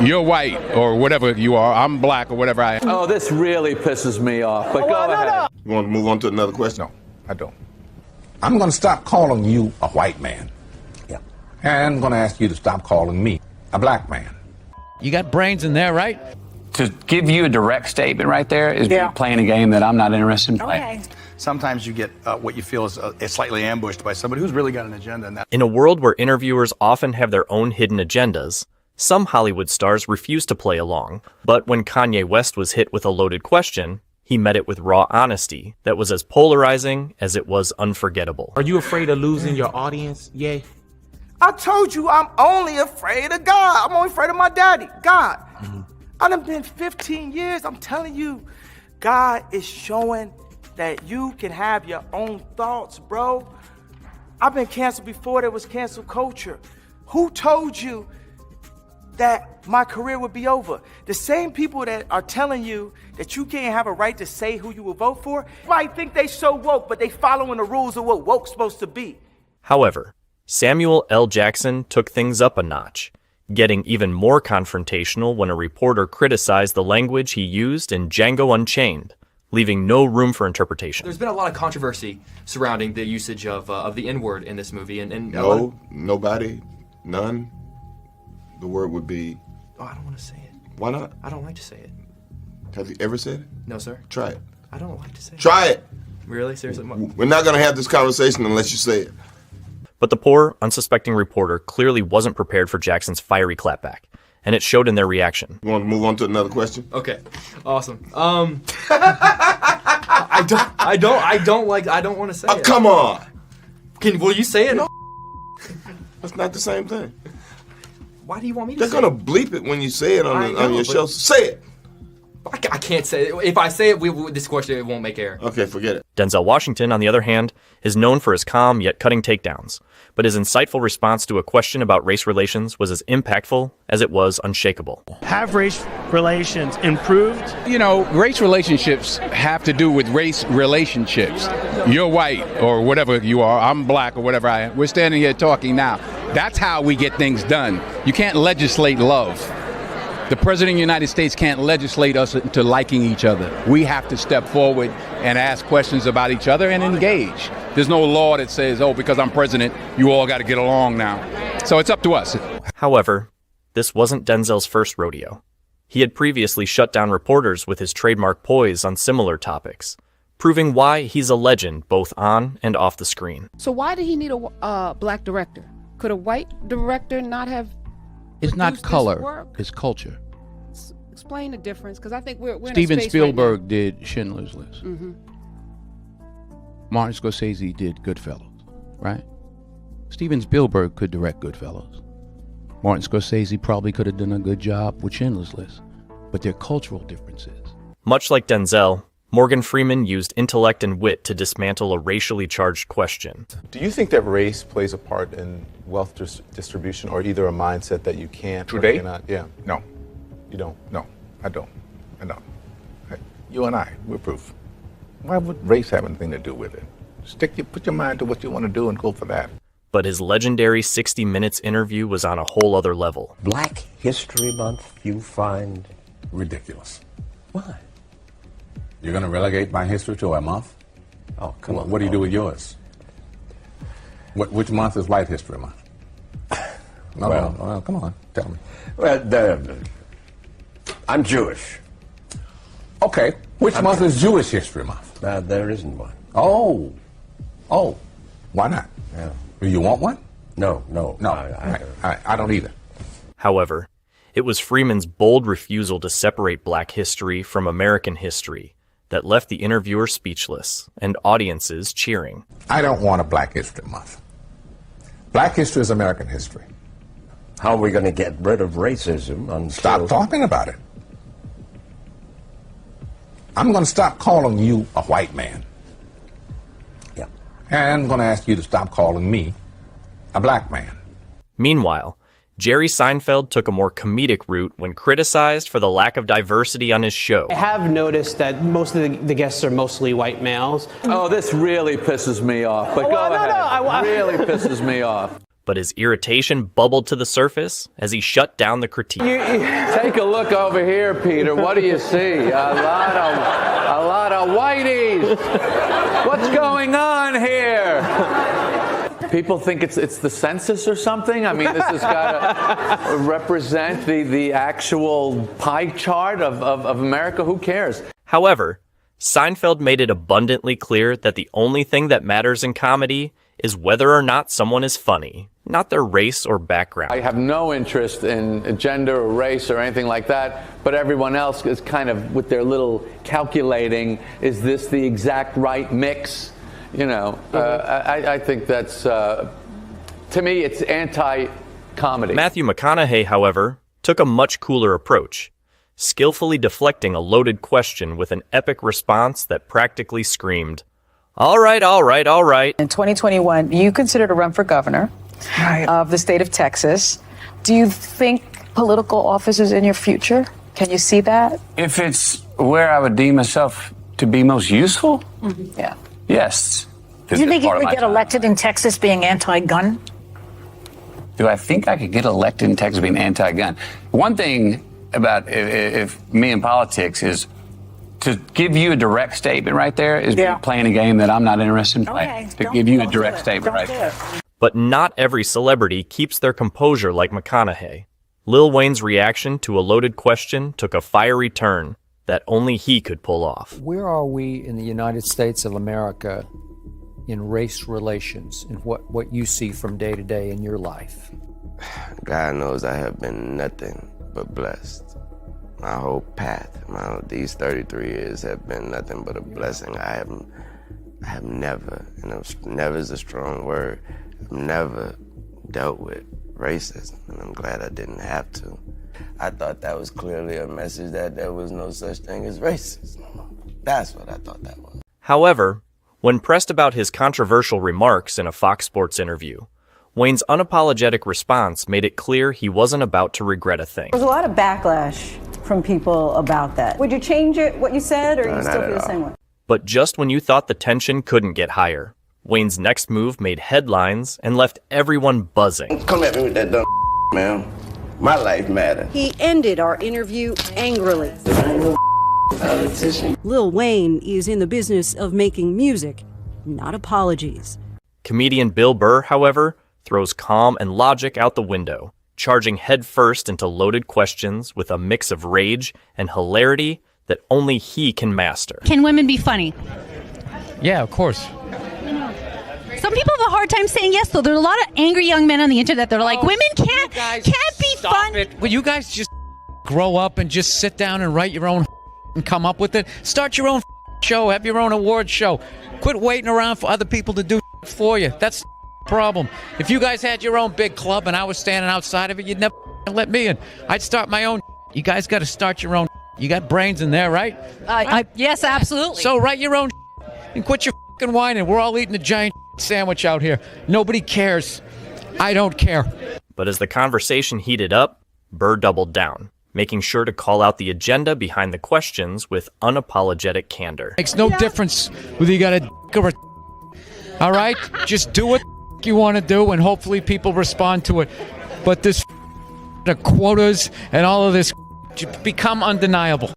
You're white or whatever you are. I'm black or whatever I am. Oh, this really pisses me off, but go ahead. You want to move on to another question? No, I don't. I'm going to stop calling you a white man. Yeah. And I'm going to ask you to stop calling me a black man. You got brains in there, right? To give you a direct statement right there is playing a game that I'm not interested in playing. Okay. Sometimes you get what you feel is slightly ambushed by somebody who's really got an agenda. And that. In a world where interviewers often have their own hidden agendas, some Hollywood stars refuse to play along. But when Kanye West was hit with a loaded question, he met it with raw honesty that was as polarizing as it was unforgettable. Are you afraid of losing your audience? Yeah. I told you I'm only afraid of God. I'm only afraid of my daddy, God. I done been 15 years. I'm telling you, God is showing that you can have your own thoughts, bro. I've been canceled before there was cancel culture. Who told you that my career would be over? The same people that are telling you that you can't have a right to say who you will vote for, might think they so woke, but they following the rules of what woke's supposed to be. However, Samuel L. Jackson took things up a notch, getting even more confrontational when a reporter criticized the language he used in Django Unchained, leaving no room for interpretation. There's been a lot of controversy surrounding the usage of the N-word in this movie. And nobody, none. The word would be... Oh, I don't want to say it. Why not? I don't like to say it. Have you ever said it? No, sir. Try it. I don't like to say it. Try it! Really? Seriously? We're not going to have this conversation unless you say it. But the poor, unsuspecting reporter clearly wasn't prepared for Jackson's fiery clapback, and it showed in their reation. You want to move on to another question? Okay. Awesome. I don't want to say it. Come on! Will you say it? No. That's not the same thing. Why do you want me to say it? They're going to bleep it when you say it on your show. Say it! I can't say it. If I say it, this question it won't make air. Okay, forget it. Denzel Washington, on the other hand, is known for his calm yet cutting takedowns, but his insightful response to a question about race relations was as impactful as it was unshakable. Have race relations improved? You know, race relationships have to do with race relationships. You're white or whatever you are. I'm black or whatever I am. We're standing here talking now. That's how we get things done. You can't legislate love. The President of the United States can't legislate us into liking each other. We have to step forward and ask questions about each other and engage. There's no law that says, oh, because I'm president, you all got to get along now. So it's up to us. However, this wasn't Denzel's first rodeo. He had previously shut down reporters with his trademark poise on similar topics, proving why he's a legend both on and off the screen. So why did he need a black director? Could a white director not have? It's not color, it's culture. Explain the difference, because I think we're Steven in a space Spielberg right did Schindler's List. Mm-hmm. Martin Scorsese did Goodfellas, right? Steven Spielberg could direct Goodfellas. Martin Scorsese probably could have done a good job with Schindler's List, but they're cultural differences. Much like Denzel, Morgan Freeman used intellect and wit to dismantle a racially charged question. Do you think that race plays a part in wealth distribution, or either a mindset that you can't or Today? cannot? Yeah. No. You don't? No, I don't. I don't. You and I, we're proof. Why would race have anything to do with it? Put your mind to what you want to do and go for that. But his legendary 60 Minutes interview was on a whole other level. Black History Month you find Ridiculous. why? You're going to relegate my history to a month? Oh, come on. What do you do with yours? Which month is White History Month? No, well, come on, tell me. Well, I'm Jewish. Okay, which month is Jewish History Month? There isn't one. Oh, why not? Yeah. Do you want one? No. I don't either. However, it was Freeman's bold refusal to separate black history from American history that left the interviewer speechless and audiences cheering. I don't want a Black History Month. Black history is American history. How are we going to get rid of racism until... Stop talking about it. I'm going to stop calling you a white man. Yeah. And I'm going to ask you to stop calling me a black man. Meanwhile, Jerry Seinfeld took a more comedic route when criticized for the lack of diversity on his show. I have noticed that most of the guests are mostly white males. Oh, this really pisses me off, but go ahead. It really pisses me off. but his irritation bubbled to the surface as he shut down the critique. Take a look over here, Peter. What do you see? A lot of whiteys. What's going on here? People think it's the census or something? I mean, this has got to represent the actual pie chart of America. Who cares? However, Seinfeld made it abundantly clear that the only thing that matters in comedy is whether or not someone is funny, not their race or background. I have no interest in gender or race or anything like that, but everyone else is kind of with their little calculating, is this the exact right mix? You know, I think that's, to me, it's anti-comedy. Matthew McConaughey, however, took a much cooler approach, skillfully deflecting a loaded question with an epic response that practically screamed, all right, all right, all right. In 2021, you considered to run for governor of the state of Texas. Do you think political office is in your future? Can you see that? If it's where I would deem myself to be most useful, Yeah. yes. Do you think you would get elected in Texas being anti-gun? Do I think I could get elected in Texas being anti-gun? One thing about if me in politics is to give you a direct statement right there is playing a game that I'm not interested in playing. To give you a direct statement right there. But not every celebrity keeps their composure like McConaughey. Lil Wayne's reaction to a loaded question took a fiery turn that only he could pull off. Where are we in the United States of America in race relations and what you see from day to day in your life? God knows I have been nothing but blessed. My whole path, these 33 years have been nothing but a blessing. I have never, never is a strong word, I've never dealt with racism, and I'm glad I didn't have to. I thought that was clearly a message that there was no such thing as racism. That's what I thought that was. However, when pressed about his controversial remarks in a Fox Sports interview, Wayne's unapologetic response made it clear he wasn't about to regret a thing. There's a lot of backlash from people about that. Would you change it, what you said, or you still feel the same way? But just when you thought the tension couldn't get higher, Wayne's next move made headlines and left everyone buzzing. Come at me with that dumb man. My life matters. He ended our interview angrily. Politician. Lil Wayne is in the business of making music, not apologies. Comedian Bill Burr, however, throws calm and logic out the window, charging headfirst into loaded questions with a mix of rage and hilarity that only he can master. Can women be funny? Yeah, of course. Some people have a hard time saying yes, though. There's a lot of angry young men on the internet that are like, women can't be funny. Will you guys just grow up and just sit down and write your own and come up with it? Start your own show, have your own award show. Quit waiting around for other people to do for you. That's the problem. If you guys had your own big club and I was standing outside of it, you'd never let me in. I'd start my own. You guys got to start your own. You got brains in there, right? Yes, absolutely. So write your own and quit your whining. We're all eating a giant sandwich out here. Nobody cares. I don't care. But as the conversation heated up, Burr doubled down, making sure to call out the agenda behind the questions with unapologetic candor. Makes no difference whether you got a or a. All right? Just do what you want to do, and hopefully people respond to it. But this the quotas and all of this become undeniable.